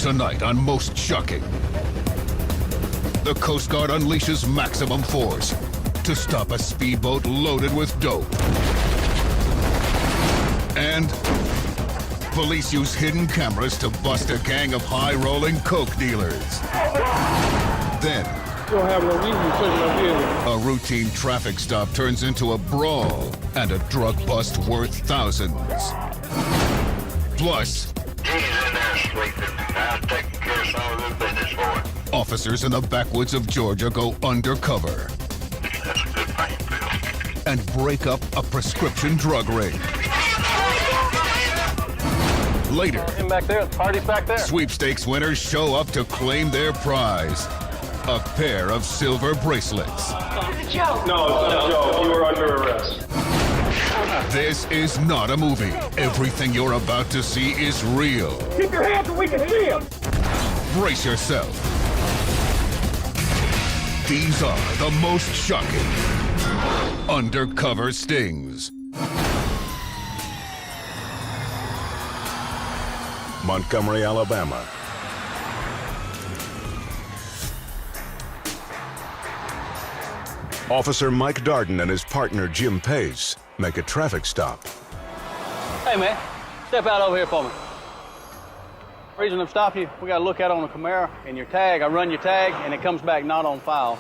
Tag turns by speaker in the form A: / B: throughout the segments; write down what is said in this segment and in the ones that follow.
A: Tonight on Most Shocking, the Coast Guard unleashes maximum force to stop a speedboat loaded with dope. And police use hidden cameras to bust a gang of high-rolling coke dealers. Then,
B: You don't have no reason to search my vehicle.
A: a routine traffic stop turns into a brawl and a drug bust worth thousands. Plus,
C: He's in there sleeping. I'm taking care of some of the business for him.
A: officers in the backwoods of Georgia go undercover
C: That's a good thing, Phil.
A: and break up a prescription drug ring. Later,
D: Him back there, the party's back there.
A: sweepstakes winners show up to claim their prize. A pair of silver bracelets.
B: No, it's not a joke. You are under arrest.
A: This is not a movie. Everything you're about to see is real.
B: Keep your hands so we can see him.
A: Brace yourself. These are the most shocking Undercover Stings.
E: Montgomery, Alabama. Officer Mike Darden and his partner Jim Pace make a traffic stop.
D: Hey, man, step out over here for me. Reason I'm stopping you, we got to look at on the Camaro and your tag. I run your tag, and it comes back not on file.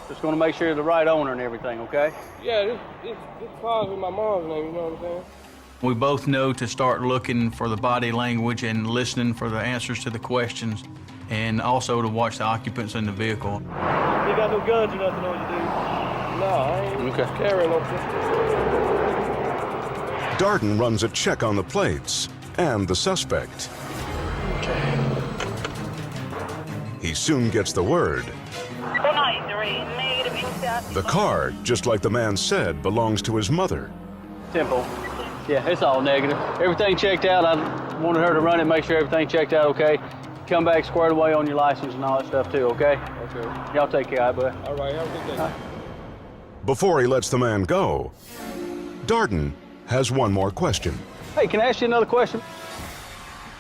D: Just going to make sure you're the right owner and everything, okay?
B: Yeah, this car's with my mom's name, you know what I'm saying?
F: We both know to start looking for the body language and listening for the answers to the questions, and also to watch the occupants in the vehicle.
D: You got no guns or nothing on you, dude?
B: No, I ain't carrying no pistol.
E: Darden runs a check on the plates and the suspect. He soon gets the word. The car, just like the man said, belongs to his mother.
D: Simple. Yeah, it's all negative. Everything checked out. I wanted her to run it, make sure everything checked out okay. Come back squared away on your license and all that stuff too, okay?
B: Okay.
D: Y'all take care of it, bud.
B: All right, have a good day.
E: Before he lets the man go, Darden has one more question.
D: Hey, can I ask you another question?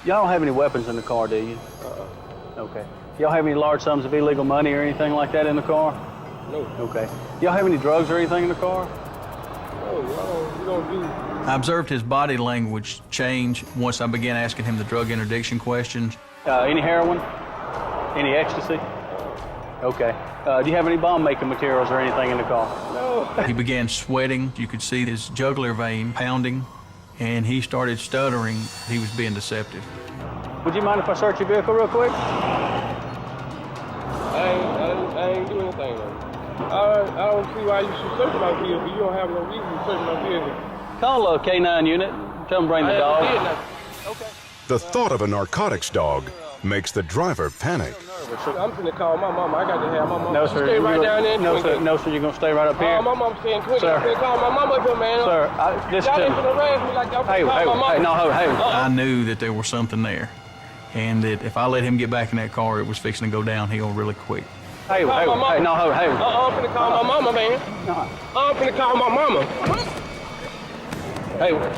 D: Y'all don't have any weapons in the car, do you? Okay. Y'all have any large sums of illegal money or anything like that in the car?
B: No.
D: Okay. Y'all have any drugs or anything in the car?
B: No, we don't do.
F: I observed his body language change once I began asking him the drug interdiction questions.
D: Any heroin? Any ecstasy? Okay. Do you have any bomb-making materials or anything in the car?
B: No.
F: He began sweating. You could see his jugular vein pounding, and he started stuttering. He was being deceptive.
D: Would you mind if I search your vehicle real quick?
B: I ain't doing anything, though. I don't see why you should search my vehicle. You don't have no reason to search my vehicle.
D: Call a K9 unit. Tell them bring the dog.
B: Okay.
E: The thought of a narcotics dog makes the driver panic.
B: I'm finna call my mama. I got to have my mama.
D: No, sir.
B: Stay right down there.
D: No, sir. No, sir. You're gonna stay right up here.
B: My mama's staying quick.
D: Sir.
B: I'm finna call my mama up here, man.
D: Sir, this
B: Y'all ain't
D: too.
B: finna raise me like y'all
D: Hey,
B: finna call my mama.
D: hey, no, hey.
F: I knew that there was something there, and that if I let him get back in that car, it was fixing to go downhill really quick.
D: Hey,
B: Call my mama.
D: hey, no, hey.
B: I'm finna call my mama, man.
D: No.
B: I'm finna call my mama.
D: Hey, wait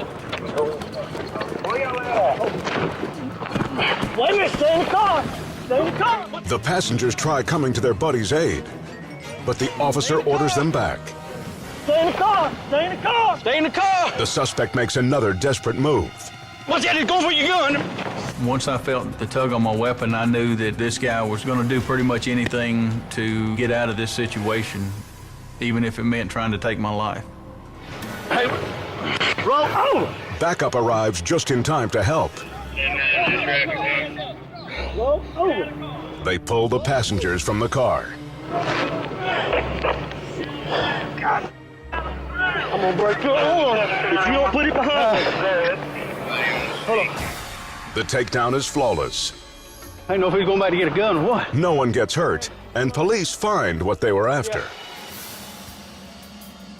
D: a minute, stay in the car. Stay in the car.
E: The passengers try coming to their buddy's aid, but the officer orders them back.
D: Stay in the car. Stay in the car. Stay in the car.
E: The suspect makes another desperate move.
D: What's that? Go for your gun.
F: Once I felt the tug on my weapon, I knew that this guy was going to do pretty much anything to get out of this situation, even if it meant trying to take my life.
D: Hey, roll over.
E: Backup arrives just in time to help.
D: Roll over.
E: They pull the passengers from the car.
D: I'm gonna break your arm if you don't put it behind me. Hold on.
E: The takedown is flawless.
D: I didn't know if he was going back to get a gun or what.
E: No one gets hurt, and police find what they were after.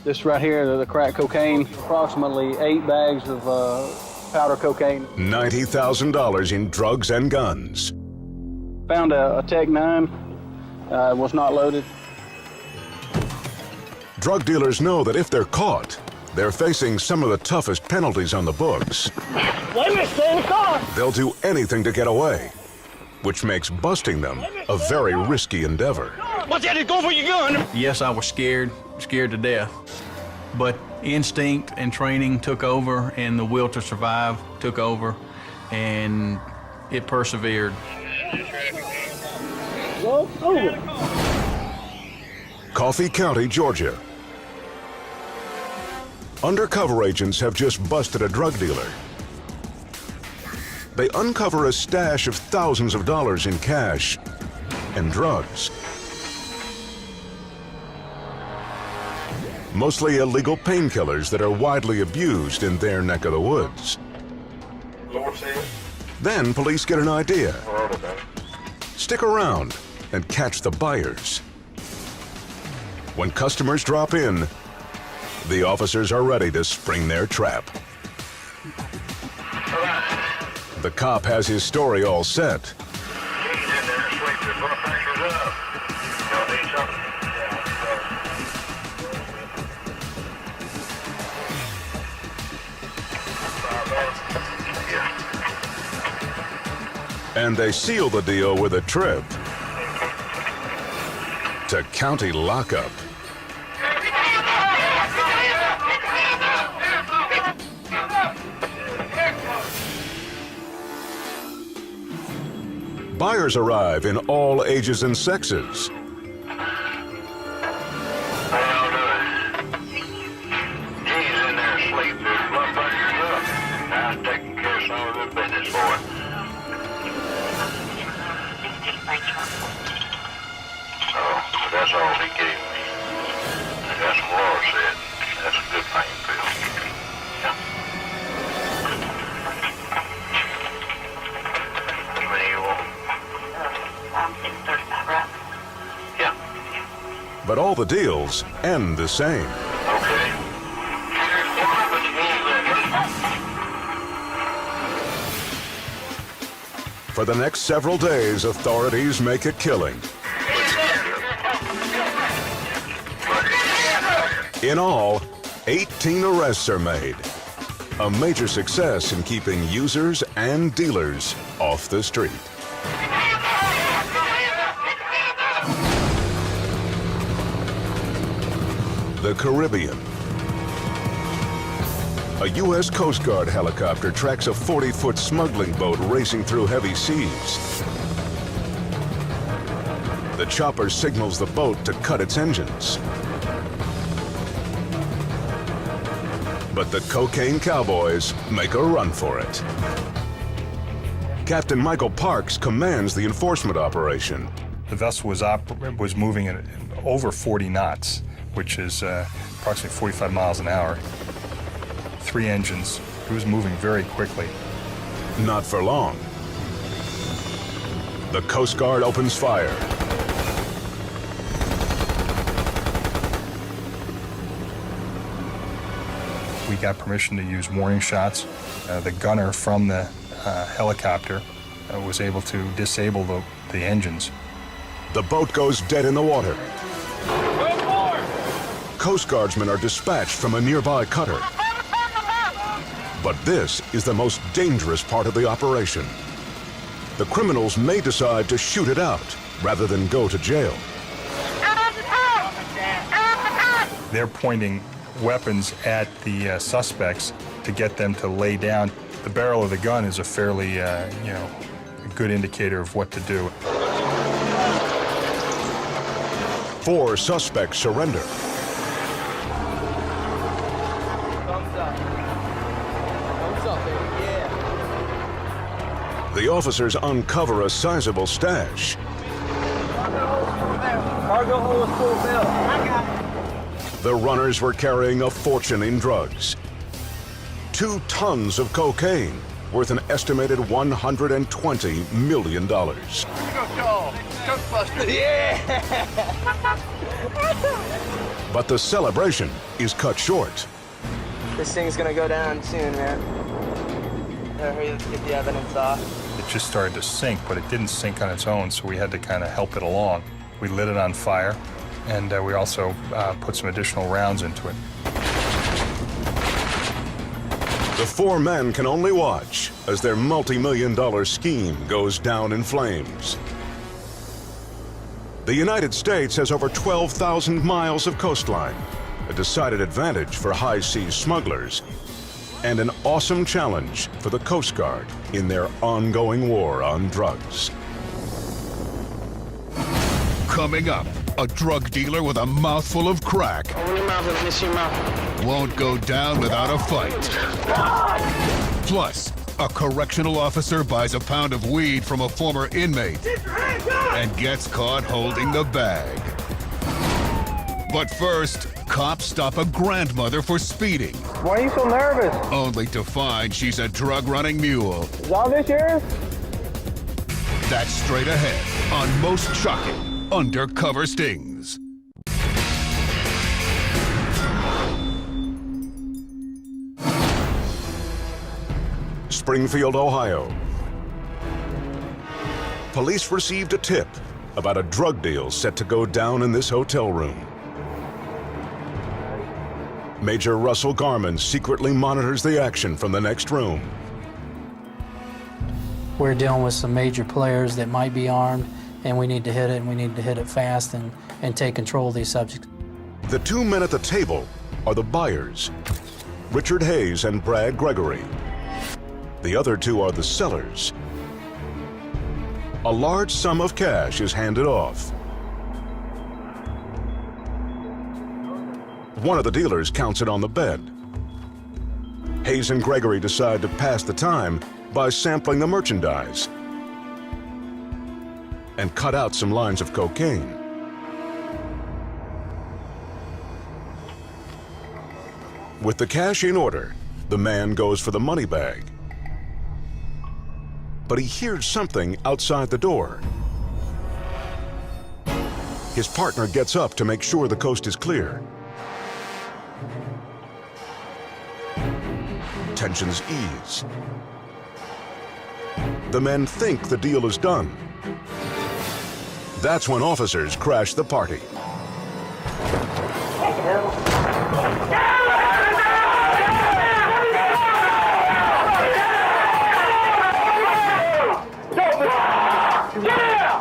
D: This right here, the crack cocaine, approximately 8 bags of powder cocaine.
E: $90,000 in drugs and guns.
D: Found a Tech 9, was not loaded.
E: Drug dealers know that if they're caught, they're facing some of the toughest penalties on the books.
D: Wait a minute, stay in the car.
E: They'll do anything to get away. which makes busting them a very risky endeavor.
D: What's that? Go for your gun!
F: Yes, I was scared to death. But instinct and training took over, and the will to survive took over, and it persevered.
E: Coffee County, Georgia. Undercover agents have just busted a drug dealer. They uncover a stash of thousands of dollars in cash and drugs. Mostly illegal painkillers that are widely abused in their neck of the woods. Then police get an idea. Stick around and catch the buyers. When customers drop in, the officers are ready to spring their trap. The cop has his story all set. And they seal the deal with a trip to county lockup. Buyers arrive in all ages and sexes.
C: That's all he gave me. That's what Laura said. That's a good pain pill. Yeah. How many you want?
G: I'm 635, right?
C: Yeah.
E: But all the deals end the same.
C: Okay.
E: For the next several days, authorities make a killing. In all, 18 arrests are made. A major success in keeping users and dealers off the street. The Caribbean. A U.S. Coast Guard helicopter tracks a 40-foot smuggling boat racing through heavy seas. The chopper signals the boat to cut its engines. But the cocaine cowboys make a run for it. Captain Michael Parks commands the enforcement operation.
H: The vessel was moving at over 40 knots, which is approximately 45 miles an hour. 3 engines. It was moving very quickly.
E: Not for long. The Coast Guard opens fire.
H: We got permission to use warning shots. The gunner from the helicopter was able to disable the engines.
E: The boat goes dead in the water. Coast Guardsmen are dispatched from a nearby cutter. But this is the most dangerous part of the operation. The criminals may decide to shoot it out rather than go to jail.
H: They're pointing weapons at the suspects to get them to lay down. The barrel of the gun is a fairly, a good indicator of what to do.
E: 4 suspects surrender. The officers uncover a sizable stash.
B: Cargo hold is full bill. I got it.
E: The runners were carrying a fortune in drugs. 2 tons of cocaine worth an estimated $120 million. But the celebration is cut short.
I: This thing's gonna go down soon, man. Hurry, let's get the evidence off.
H: It just started to sink, but it didn't sink on its own, so we had to kind of help it along. We lit it on fire, and we also put some additional rounds into it.
E: The four men can only watch as their multi-million-dollar scheme goes down in flames. The United States has over 12,000 miles of coastline, a decided advantage for high-seas smugglers, and an awesome challenge for the Coast Guard in their ongoing war on drugs.
A: Coming up, a drug dealer with a mouthful of crack
I: Open your mouth, let me see your mouth.
A: won't go down without a fight. Plus, a correctional officer buys a pound of weed from a former inmate and gets caught holding the bag. But first, cops stop a grandmother for speeding,
B: Why are you so nervous?
A: only to find she's a drug-running mule.
B: Is all this yours?
A: That's straight ahead on Most Shocking Undercover Stings.
E: Springfield, Ohio. Police received a tip about a drug deal set to go down in this hotel room. Major Russell Garman secretly monitors the action from the next room.
J: We're dealing with some major players that might be armed, and we need to hit it, and we need to hit it fast and take control of these subjects.
E: The two men at the table are the buyers, Richard Hayes and Brad Gregory. The other two are the sellers. A large sum of cash is handed off. One of the dealers counts it on the bed. Hayes and Gregory decide to pass the time by sampling the merchandise and cut out some lines of cocaine. With the cash in order, the man goes for the money bag. But he hears something outside the door. His partner gets up to make sure the coast is clear. Tensions ease. The men think the deal is done. That's when officers crash the party.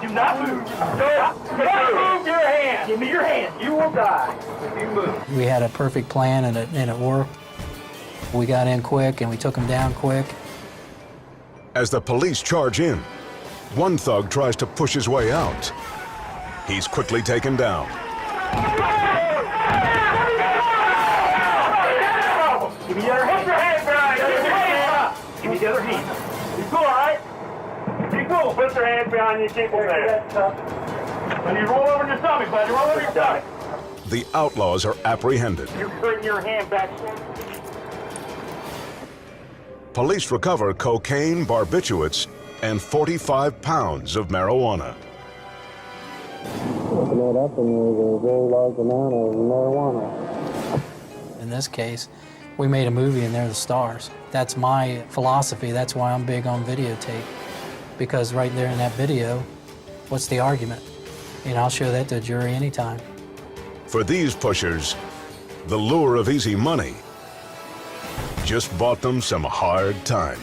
C: Do not move. Don't move your hand. Give me your hand. You will die if you move.
J: We had a perfect plan, and it worked. We got in quick, and we took them down quick.
E: As the police charge in, one thug tries to push his way out. He's quickly taken down.
C: Give me the other hand. Put your hand, Brian. Give me your hand. Give me the other hand. You cool, all right? You cool. Put your hands behind you. Keep them there. When you roll over in your stomach, buddy. Roll over your stomach.
E: The outlaws are apprehended.
C: You're putting your hand back.
E: Police recover cocaine, barbiturates, and 45 pounds of marijuana.
B: Open it up and there's a very large amount of marijuana.
J: In this case, we made a movie, and they're the stars. That's my philosophy. That's why I'm big on videotape. Because right there in that video, what's the argument? And I'll show that to a jury anytime.
E: For these pushers, the lure of easy money just bought them some hard time.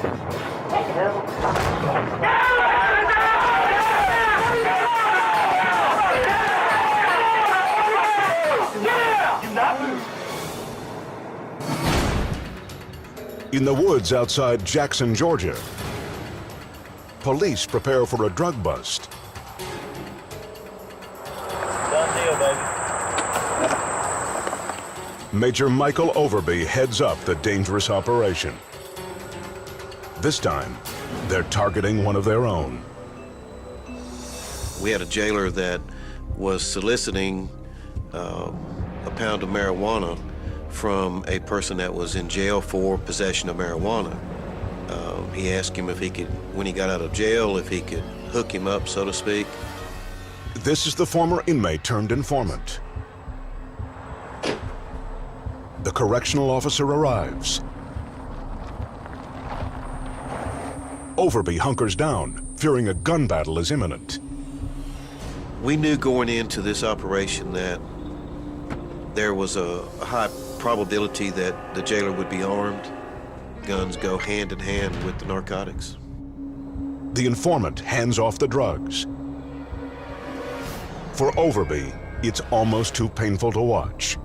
E: In the woods outside Jackson, Georgia, police prepare for a drug bust.
C: Done deal, baby.
E: Major Michael Overby heads up the dangerous operation. This time, they're targeting one of their own.
K: We had a jailer that was soliciting a pound of marijuana from a person that was in jail for possession of marijuana. He asked him if he could, when he got out of jail, if he could hook him up, so to speak.
E: This is the former inmate turned informant. The correctional officer arrives. Overby hunkers down, fearing a gun battle is imminent.
K: We knew going into this operation that there was a high probability that the jailer would be armed. Guns go hand in hand with the narcotics.
E: The informant hands off the drugs. For Overby, it's almost too painful to watch.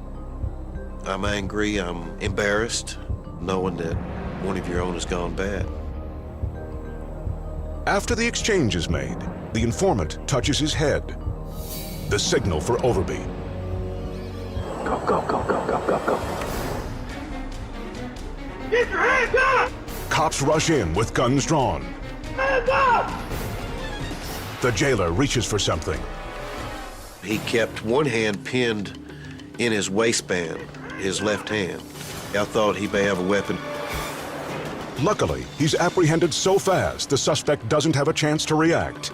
K: I'm angry, I'm embarrassed, knowing that one of your own has gone bad.
E: After the exchange is made, the informant touches his head. The signal for Overby.
C: Go, go, go, go, go, go, go. Get your hands up!
E: Cops rush in with guns drawn.
C: Hands up!
E: The jailer reaches for something.
K: He kept one hand pinned in his waistband, his left hand. I thought he may have a weapon.
E: Luckily, he's apprehended so fast, the suspect doesn't have a chance to react.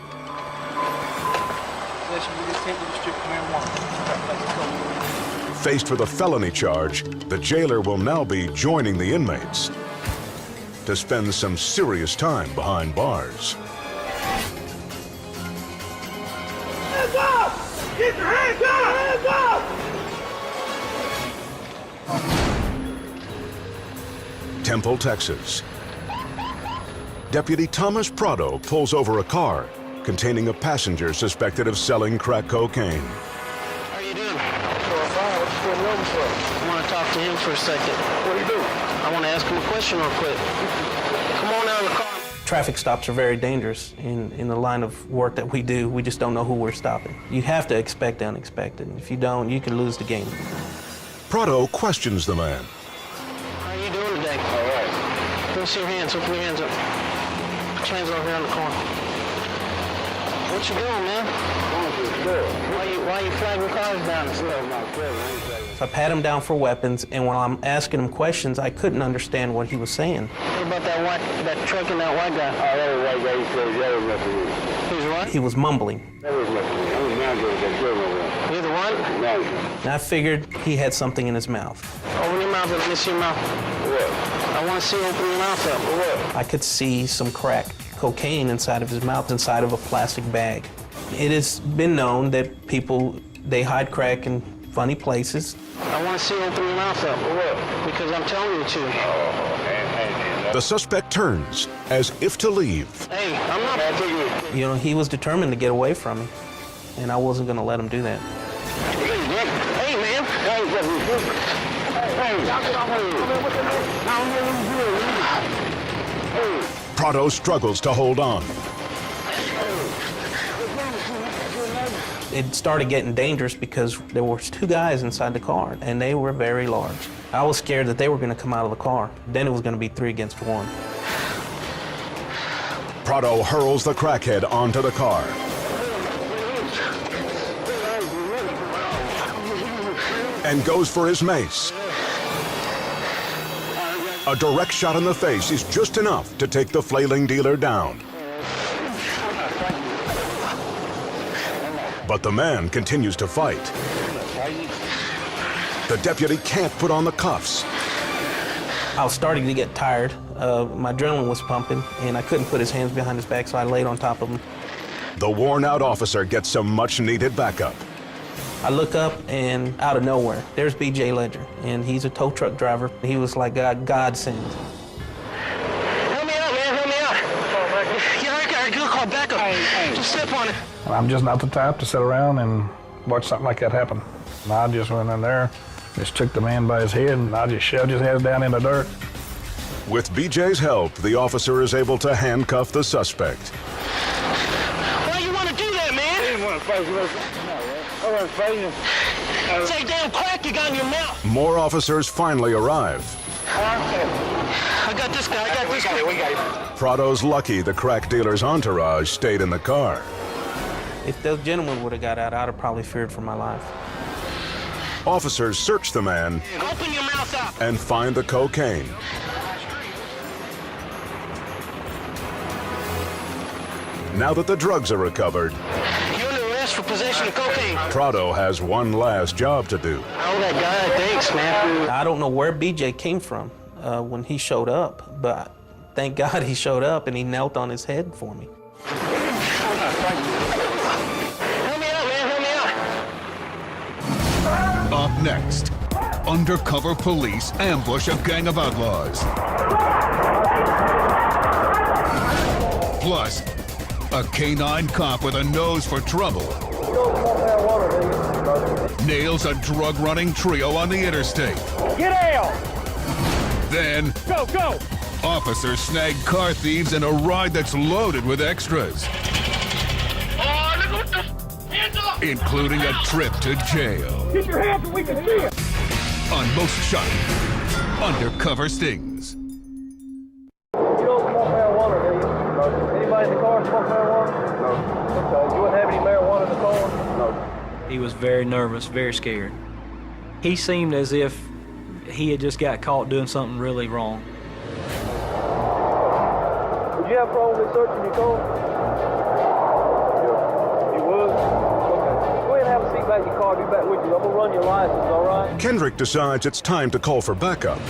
E: Faced with a felony charge, the jailer will now be joining the inmates to spend some serious time behind bars.
C: Hands up! Get your hands up! Hands up!
E: Temple, Texas. Deputy Thomas Prado pulls over a car containing a passenger suspected of selling crack cocaine.
I: How you doing? I want to talk to him for a second.
C: What do you do?
I: I want to ask him a question real quick. Come on out of the car. Traffic stops are very dangerous in the line of work that we do. We just don't know who we're stopping. You have to expect the unexpected. If you don't, you can lose the game.
E: Prado questions the man.
I: How are you doing today? All right. Let me see your hands. Open your hands up. Put your hands over here on the corner. What you doing, man? Why you flagging cars down? So I pat him down for weapons, and when I'm asking him questions, I couldn't understand what he was saying. What about that truck and that white guy?
C: Oh, that was white guy. He said that was messing with me.
I: He was what? He was mumbling.
C: That was messing with me. I was mad at that girl over there.
I: You the one?
C: No.
I: And I figured he had something in his mouth. Open your mouth up. Let me see your mouth.
C: What?
I: I want to see you open your mouth up.
C: What?
I: I could see some crack cocaine inside of his mouth, inside of a plastic bag. It has been known that people, they hide crack in funny places. I want to see you open your mouth up.
C: What?
I: Because I'm telling you to.
C: Oh, man.
E: The suspect turns as if to leave.
I: Hey, I'm not. You know, he was determined to get away from me, and I wasn't going to let him do that. Hey, man.
E: Prado struggles to hold on.
I: It started getting dangerous because there were two guys inside the car, and they were very large. I was scared that they were going to come out of the car. Then it was going to be 3 against 1.
E: Prado hurls the crackhead onto the car. And goes for his mace. A direct shot in the face is just enough to take the flailing dealer down. But the man continues to fight. The deputy can't put on the cuffs.
I: I was starting to get tired. My adrenaline was pumping, and I couldn't put his hands behind his back, so I laid on top of him.
E: The worn-out officer gets some much-needed backup.
I: I look up, and out of nowhere, there's B.J. Ledger, and he's a tow truck driver. He was like a godsend. Help me out, man, help me out. Yeah, I got a good call backup. Just step on it.
L: I'm just not the type to sit around and watch something like that happen. And I just went in there, just took the man by his head, and I just shoved his head down in the dirt.
E: With BJ's help, the officer is able to handcuff the suspect.
I: Why you want to do that, man?
C: I didn't want to fight you. I wasn't fighting.
I: It's that damn crack you got in your mouth.
E: More officers finally arrive.
I: I got this guy, I got this guy.
C: We got him.
E: Prado's lucky the crack dealer's entourage stayed in the car.
I: If those gentlemen would have got out, I'd have probably feared for my life.
E: Officers search the man
I: Open your mouth up.
E: and find the cocaine. Now that the drugs are recovered,
I: You're under arrest for possession of cocaine.
E: Prado has one last job to do.
I: Oh, that guy, thanks, man. I don't know where BJ came from when he showed up, but thank God he showed up and he knelt on his head for me. Help me out, man, help me out.
A: Up next, undercover police ambush a gang of outlaws. Plus, a canine cop with a nose for trouble nails a drug-running trio on the interstate.
C: Get out!
A: Then,
C: Go!
A: officers snag car thieves in a ride that's loaded with extras, including a trip to jail.
C: Get your hands so we can see it!
A: On Most Shocking, Undercover Stings.
B: You don't smoke marijuana, do you? No. Anybody in the car smoke marijuana? No. Okay. You wouldn't have any marijuana in the car? No.
M: He was very nervous, very scared. He seemed as if he had just got caught doing something really wrong.
B: Would you have a problem with searching your car? Yeah. You would? Okay. Go ahead and have a seat back in your car. I'll be back with you. I'm going to run your license, all right?
E: Kendrick decides it's time to call for backup.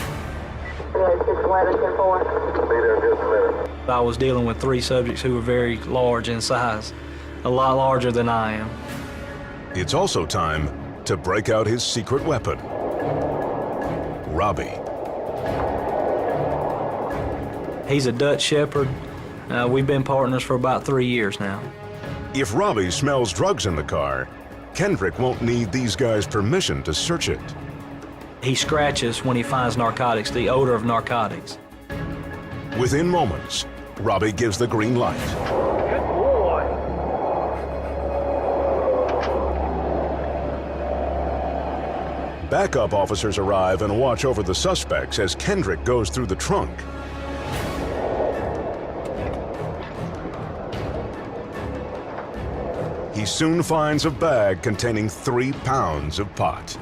M: I was dealing with 3 subjects who were very large in size, a lot larger than I am.
E: It's also time to break out his secret weapon, Robbie.
M: He's a Dutch Shepherd. We've been partners for about 3 years now.
E: If Robbie smells drugs in the car, Kendrick won't need these guys' permission to search it.
M: He scratches when he finds narcotics, the odor of narcotics.
E: Within moments, Robbie gives the green light.
C: Good boy!
E: Backup officers arrive and watch over the suspects as Kendrick goes through the trunk. He soon finds a bag containing 3 pounds of pot.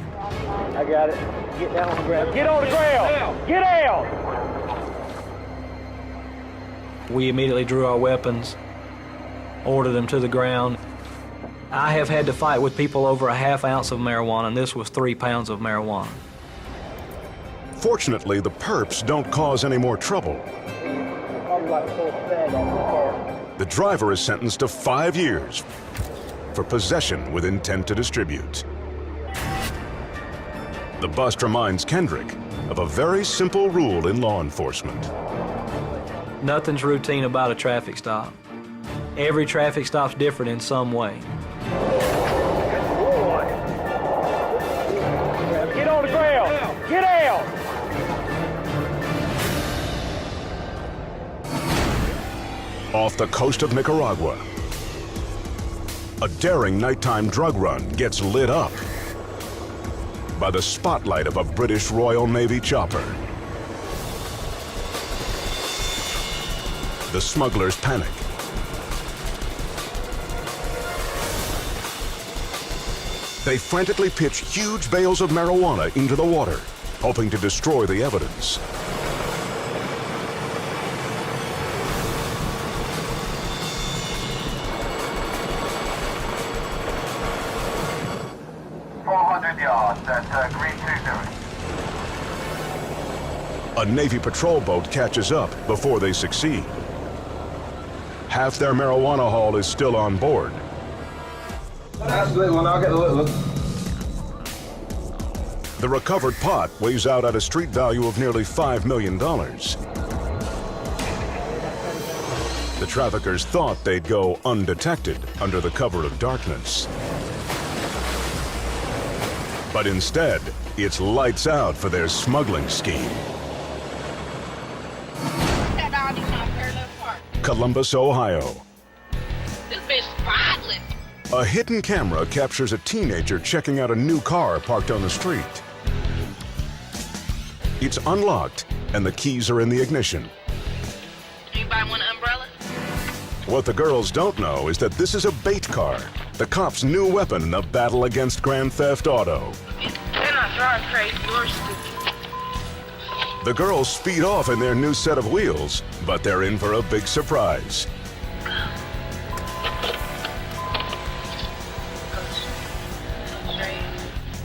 B: I got it. Get down on the ground.
C: Get on the ground! Get out!
M: We immediately drew our weapons, ordered them to the ground. I have had to fight with people over a ½ ounce of marijuana, and this was 3 pounds of marijuana.
E: Fortunately, the perps don't cause any more trouble. The driver is sentenced to 5 years for possession with intent to distribute. The bust reminds Kendrick of a very simple rule in law enforcement.
M: Nothing's routine about a traffic stop. Every traffic stop's different in some way.
C: Get on the ground! Get out!
E: Off the coast of Nicaragua, a daring nighttime drug run gets lit up by the spotlight of a British Royal Navy chopper. The smugglers panic. They frantically pitch huge bales of marijuana into the water, hoping to destroy the evidence. A Navy patrol boat catches up before they succeed. Half their marijuana haul is still on board.
B: That's a little one. I'll get the little one.
E: The recovered pot weighs out at a street value of nearly $5 million. The traffickers thought they'd go undetected under the cover of darkness. But instead, it's lights out for their smuggling scheme. Columbus, Ohio.
G: This bitch spotless.
E: A hidden camera captures a teenager checking out a new car parked on the street. It's unlocked, and the keys are in the ignition.
G: Anybody want an umbrella?
E: What the girls don't know is that this is a bait car, the cops' new weapon in the battle against Grand Theft Auto.
G: They're not driving crazy. You're stupid.
E: The girls speed off in their new set of wheels, but they're in for a big surprise.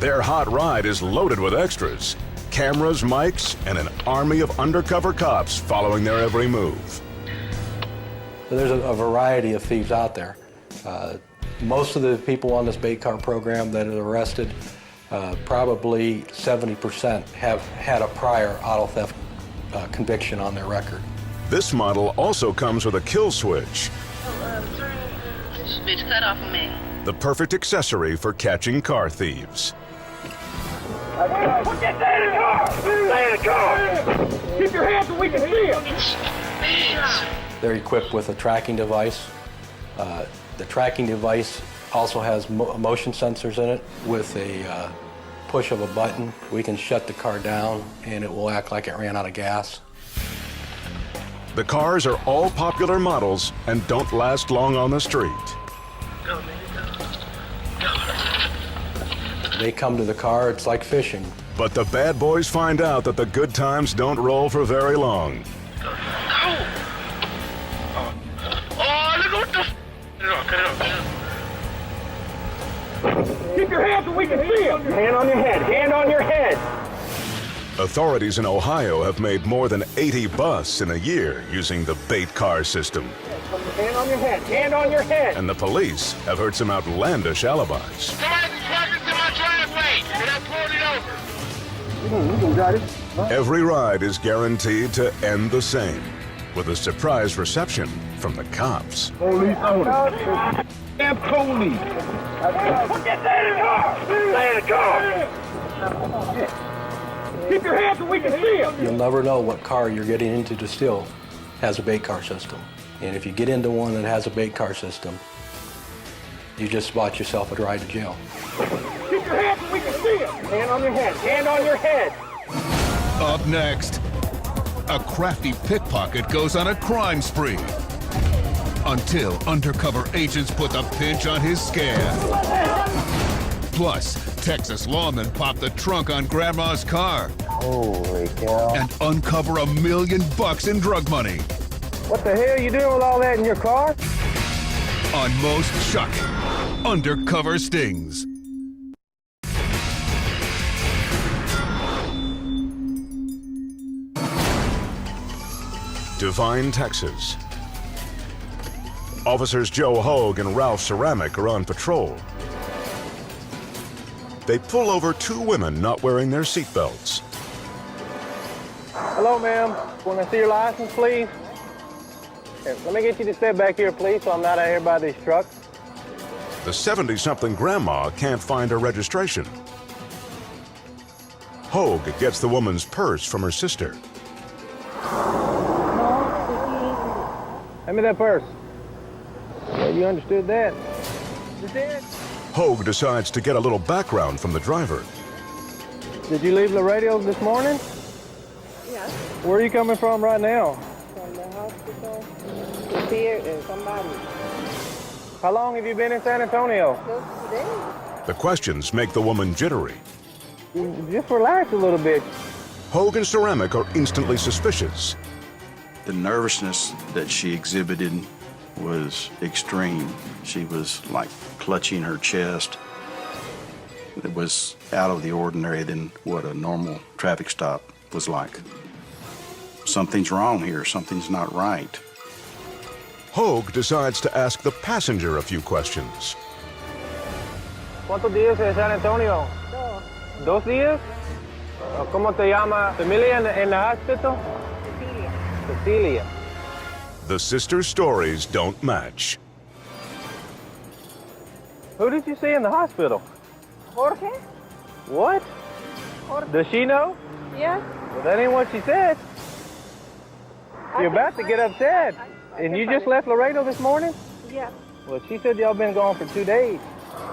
E: Their hot ride is loaded with extras, cameras, mics, and an army of undercover cops following their every move.
N: There's a variety of thieves out there. Most of the people on this bait car program that are arrested, probably 70% have had a prior auto theft conviction on their record.
E: This model also comes with a kill switch,
G: This bitch cut off of me.
E: the perfect accessory for catching car thieves.
C: Put your hand in the car! Stay in the car! Keep your hands so we can see them!
N: They're equipped with a tracking device. The tracking device also has motion sensors in it. With a push of a button, we can shut the car down and it will act like it ran out of gas.
E: The cars are all popular models and don't last long on the street.
N: They come to the car, it's like fishing.
E: But the bad boys find out that the good times don't roll for very long.
C: Keep your hands so we can see them! Hand on your head! Hand on your head!
E: Authorities in Ohio have made more than 80 busts in a year using the bait car system.
C: Hand on your head! Hand on your head!
E: And the police have heard some outlandish alibis.
C: Somebody's plugged into my driveway and I pulled it over!
E: Every ride is guaranteed to end the same, with a surprise reception from the cops.
C: Police owner! Damn police! Put your hand in the car! Stay in the car! Keep your hands so we can see them!
N: You'll never know what car you're getting into to steal has a bait car system. And if you get into one that has a bait car system, you just bought yourself a ride to jail.
C: Keep your hands so we can see them! Hand on your head! Hand on your head!
A: Up next, a crafty pickpocket goes on a crime spree until undercover agents put the pinch on his scam. Plus, Texas lawmen pop the trunk on Grandma's car.
B: Holy cow.
A: And uncover $1 million in drug money.
B: What the hell are you doing with all that in your car?
A: On Most Shocking, Undercover Stings.
E: Devine, Texas. Officers Joe Hogue and Ralph Ceramic are on patrol. They pull over two women not wearing their seatbelts.
B: Hello, ma'am. Want to see your license, please? Here, let me get you to step back here, please, so I'm not out here by these trucks.
E: The 70-something grandma can't find her registration. Hogue gets the woman's purse from her sister.
B: Hand me that purse. Well, you understood that. You did?
E: Hogue decides to get a little background from the driver.
B: Did you leave Laredo this morning?
O: Yes.
B: Where are you coming from right now?
O: From the hospital to see somebody.
B: How long have you been in San Antonio?
O: Just today.
E: The questions make the woman jittery.
B: Just relax a little bit.
E: Hogue and Ceramic are instantly suspicious.
F: The nervousness that she exhibited was extreme. She was like clutching her chest. It was out of the ordinary than what a normal traffic stop was like. Something's wrong here, something's not right.
E: Hogue decides to ask the passenger a few questions.
B: ¿Cuántos días en San Antonio?
O: Dos.
B: ¿2 días? ¿Cómo te llama? ¿Familia en the hospital?
O: Cecilia.
B: Cecilia.
E: The sisters' stories don't match.
B: Who did you see in the hospital?
O: Jorge?
B: What?
O: Jorge.
B: Does she know?
O: Yes.
B: Well, that ain't what she said. You're about to get upset. And you just left Laredo this morning?
O: Yes.
B: Well, she said y'all been gone for 2 days.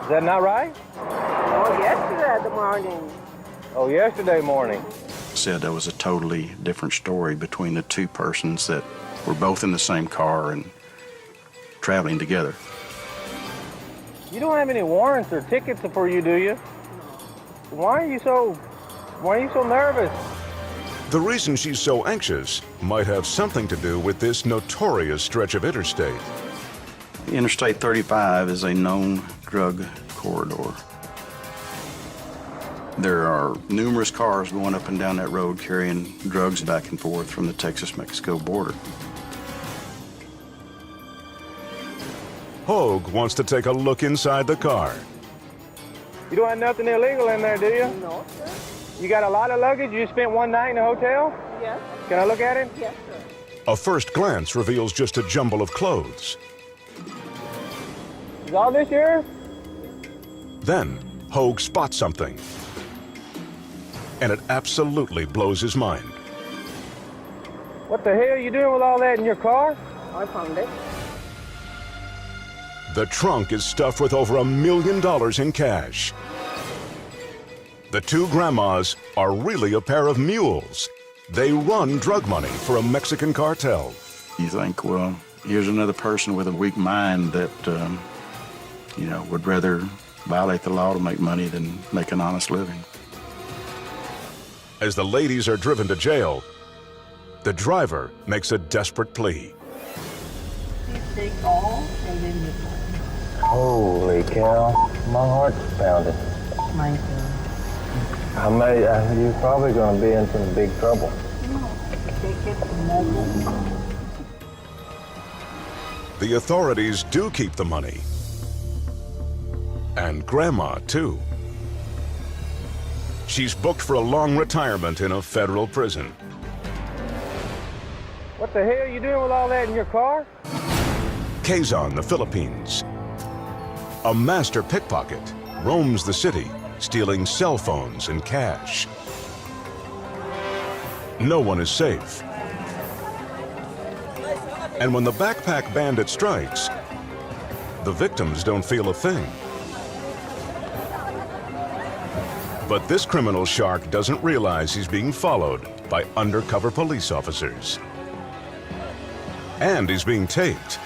B: Is that not right?
O: Oh, yesterday morning.
B: Oh, yesterday morning.
F: Said there was a totally different story between the two persons that were both in the same car and traveling together.
B: You don't have any warrants or tickets for you, do you? Why are you so nervous?
E: The reason she's so anxious might have something to do with this notorious stretch of interstate.
F: Interstate 35 is a known drug corridor. There are numerous cars going up and down that road carrying drugs back and forth from the Texas-Mexico border.
E: Hogue wants to take a look inside the car.
B: You don't have nothing illegal in there, do you?
O: No, sir.
B: You got a lot of luggage? You spent one night in a hotel?
O: Yes.
B: Can I look at it?
O: Yes, sir.
E: A first glance reveals just a jumble of clothes.
B: Is all this yours?
E: Then, Hogue spots something. And it absolutely blows his mind.
B: What the hell are you doing with all that in your car? I found it.
E: The trunk is stuffed with over $1 million in cash. The two grandmas are really a pair of mules. They run drug money for a Mexican cartel.
F: You think, well, here's another person with a weak mind that, would rather violate the law to make money than make an honest living.
E: As the ladies are driven to jail, the driver makes a desperate plea.
O: Take all and then you
B: Holy cow, my heart's pounding.
O: Mine too.
B: You're probably going to be in some big trouble.
O: Take it and measure.
E: The authorities do keep the money. And Grandma, too. She's booked for a long retirement in a federal prison.
B: What the hell are you doing with all that in your car?
E: Quezon, the Philippines. A master pickpocket roams the city, stealing cell phones and cash. No one is safe. And when the backpack bandit strikes, the victims don't feel a thing. But this criminal shark doesn't realize he's being followed by undercover police officers. And he's being taped.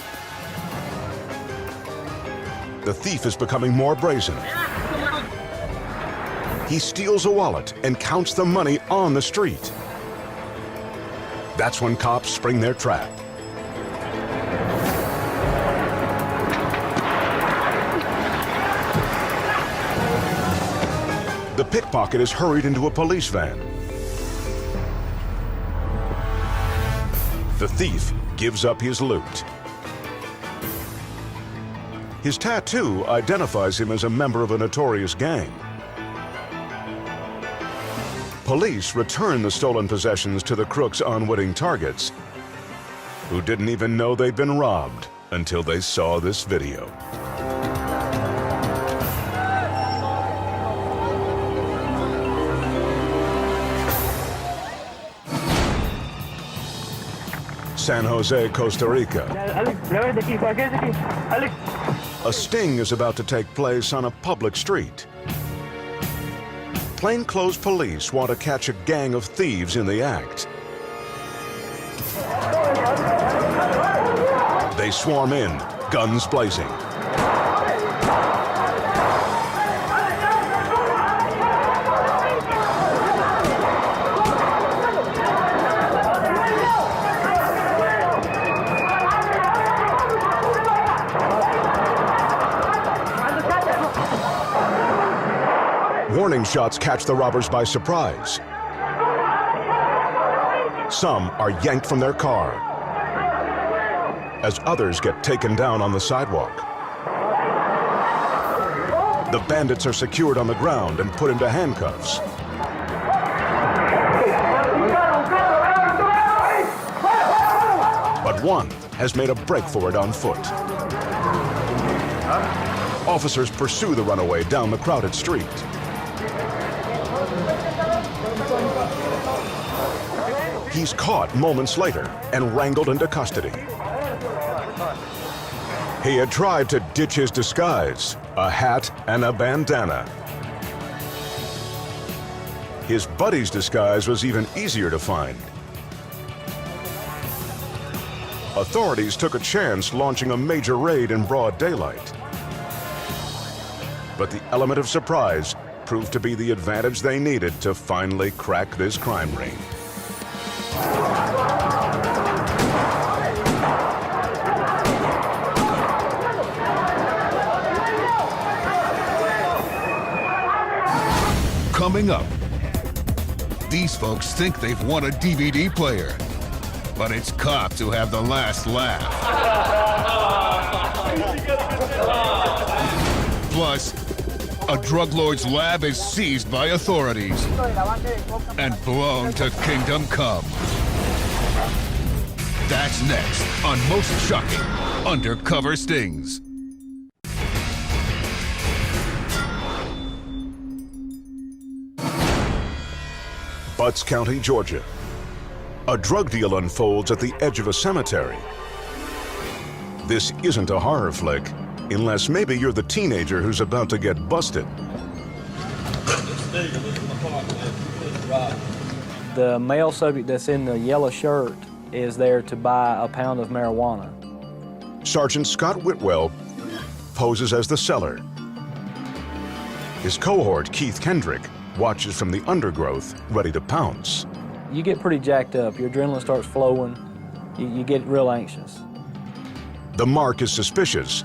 E: The thief is becoming more brazen. He steals a wallet and counts the money on the street. That's when cops spring their trap. The pickpocket is hurried into a police van. The thief gives up his loot. His tattoo identifies him as a member of a notorious gang. Police return the stolen possessions to the crook's unwitting targets, who didn't even know they'd been robbed until they saw this video. San Jose, Costa Rica. A sting is about to take place on a public street. Plainclothes police want to catch a gang of thieves in the act. They swarm in, guns blazing. Warning shots catch the robbers by surprise. Some are yanked from their car, as others get taken down on the sidewalk. The bandits are secured on the ground and put into handcuffs. But one has made a break for it on foot. Officers pursue the runaway down the crowded street. He's caught moments later and wrangled into custody. He had tried to ditch his disguise, a hat and a bandana. His buddy's disguise was even easier to find. Authorities took a chance launching a major raid in broad daylight. But the element of surprise proved to be the advantage they needed to finally crack this crime ring.
A: Coming up, these folks think they've won a DVD player, but it's cops who have the last laugh. Plus, a drug lord's lab is seized by authorities and blown to kingdom come. That's next on Most Shocking Undercover Stings.
E: Butts County, Georgia. A drug deal unfolds at the edge of a cemetery. This isn't a horror flick, unless maybe you're the teenager who's about to get busted.
M: The male subject that's in the yellow shirt is there to buy a pound of marijuana.
E: Sergeant Scott Whitwell poses as the seller. His cohort, Keith Kendrick, watches from the undergrowth, ready to pounce.
M: You get pretty jacked up. Your adrenaline starts flowing. You get real anxious.
E: The mark is suspicious,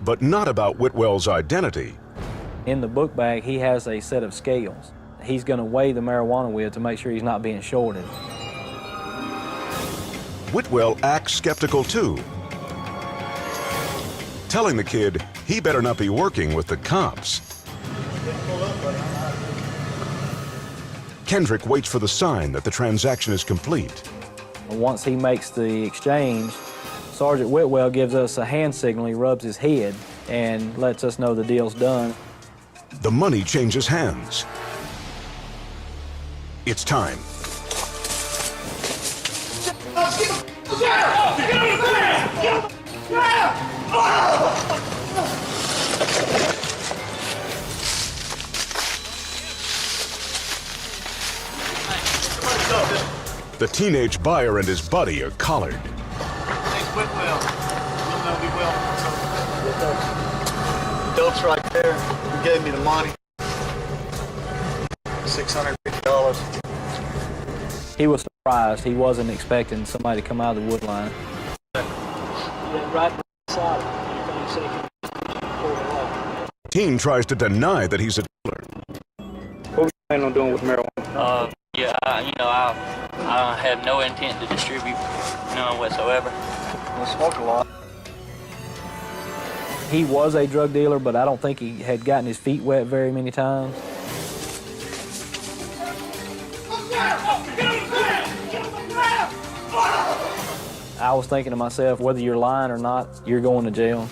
E: but not about Whitwell's identity.
M: In the book bag, he has a set of scales. He's going to weigh the marijuana with to make sure he's not being shorted.
E: Whitwell acts skeptical too, telling the kid he better not be working with the cops. Kendrick waits for the sign that the transaction is complete.
M: Once he makes the exchange, Sergeant Whitwell gives us a hand signal. He rubs his head and lets us know the deal's done.
E: The money changes hands. It's time. The teenage buyer and his buddy are collared.
D: Hey, Whitwell. You'll know me well. Dope's right there. He gave me the money. $650.
M: He was surprised. He wasn't expecting somebody to come out of the wood line. Right beside him.
E: Teen tries to deny that he's a dealer.
B: What were you planning on doing with marijuana?
P: Yeah, I have no intent to distribute none whatsoever.
B: I smoke a lot.
M: He was a drug dealer, but I don't think he had gotten his feet wet very many times. I was thinking to myself, whether you're lying or not, you're going to jail.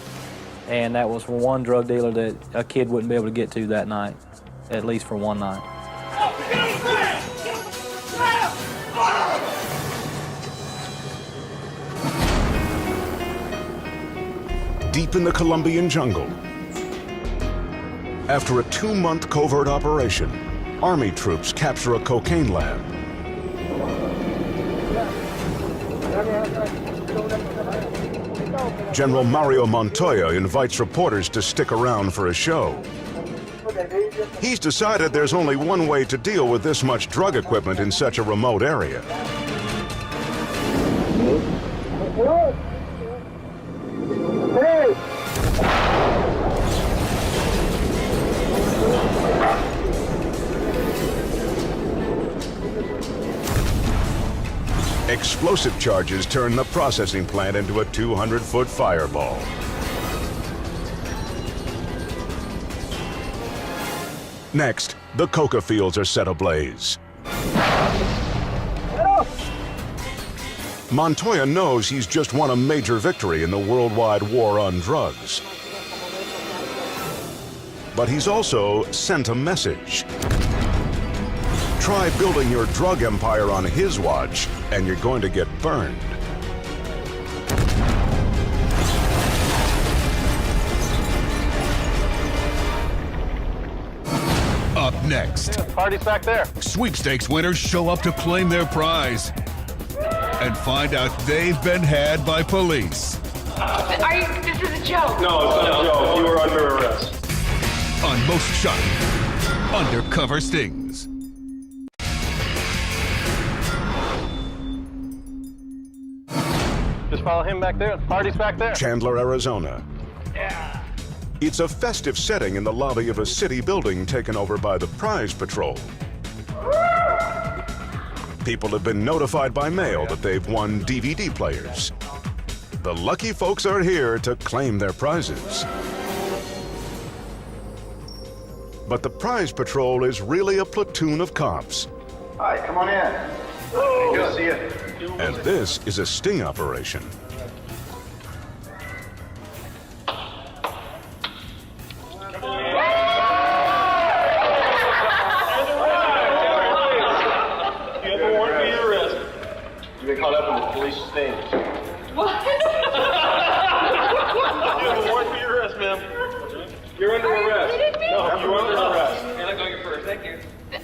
M: And that was for one drug dealer that a kid wouldn't be able to get to that night, at least for one night.
E: Deep in the Colombian jungle. After a 2-month covert operation, Army troops capture a cocaine lab. General Mario Montoya invites reporters to stick around for a show. He's decided there's only one way to deal with this much drug equipment in such a remote area. Explosive charges turn the processing plant into a 200-foot fireball. Next, the coca fields are set ablaze. Montoya knows he's just won a major victory in the worldwide war on drugs. But he's also sent a message. Try building your drug empire on his watch, and you're going to get burned.
A: Up next,
B: Party's back there.
A: sweepstakes winners show up to claim their prize and find out they've been had by police.
G: This is a joke.
B: No, it's not a joke. You were under arrest.
A: On Most Shocking Undercover Stings.
B: Just follow him back there. Party's back there.
E: Chandler, Arizona.
B: Yeah.
E: It's a festive setting in the lobby of a city building taken over by the Prize Patrol. People have been notified by mail that they've won DVD players. The lucky folks are here to claim their prizes. But the Prize Patrol is really a platoon of cops.
C: All right, come on in. Good to see you.
E: And this is a sting operation.
B: You've been caught up in the police stings.
G: What?
B: You have a warrant for your arrest, ma'am. You're under arrest. No, you're under arrest.
P: And I'm going first. Thank you.
G: This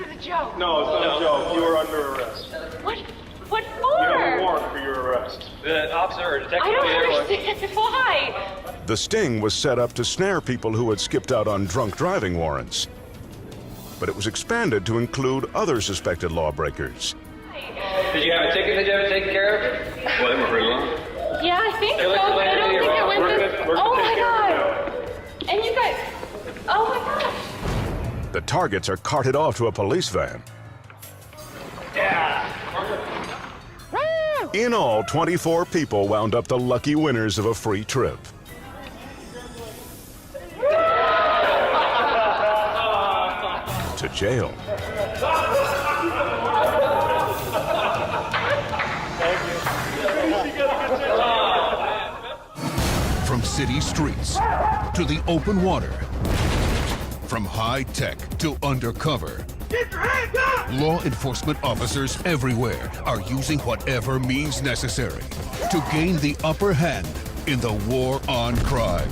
G: is a joke.
B: No, it's not a joke. You are under arrest.
G: What? What
B: You
G: for?
B: have a warrant for your arrest.
P: The officer or detective.
G: I don't understand. Why?
E: The sting was set up to snare people who had skipped out on drunk driving warrants. But it was expanded to include other suspected lawbreakers.
P: Did you have a ticket that you had to take care of?
B: Well, they were pretty long.
G: Yeah, I think
P: Hey,
G: so.
P: look,
G: I
P: Lady,
G: don't think it
P: we're
G: went this.
B: We're
G: Oh
B: gonna
G: my
B: take care of it
G: god. And you guys. Oh my gosh.
E: The targets are carted off to a police van. In all, 24 people wound up the lucky winners of a free trip. To jail.
A: From city streets to the open water, from high tech to undercover, law enforcement officers everywhere are using whatever means necessary to gain the upper hand in the war on crime.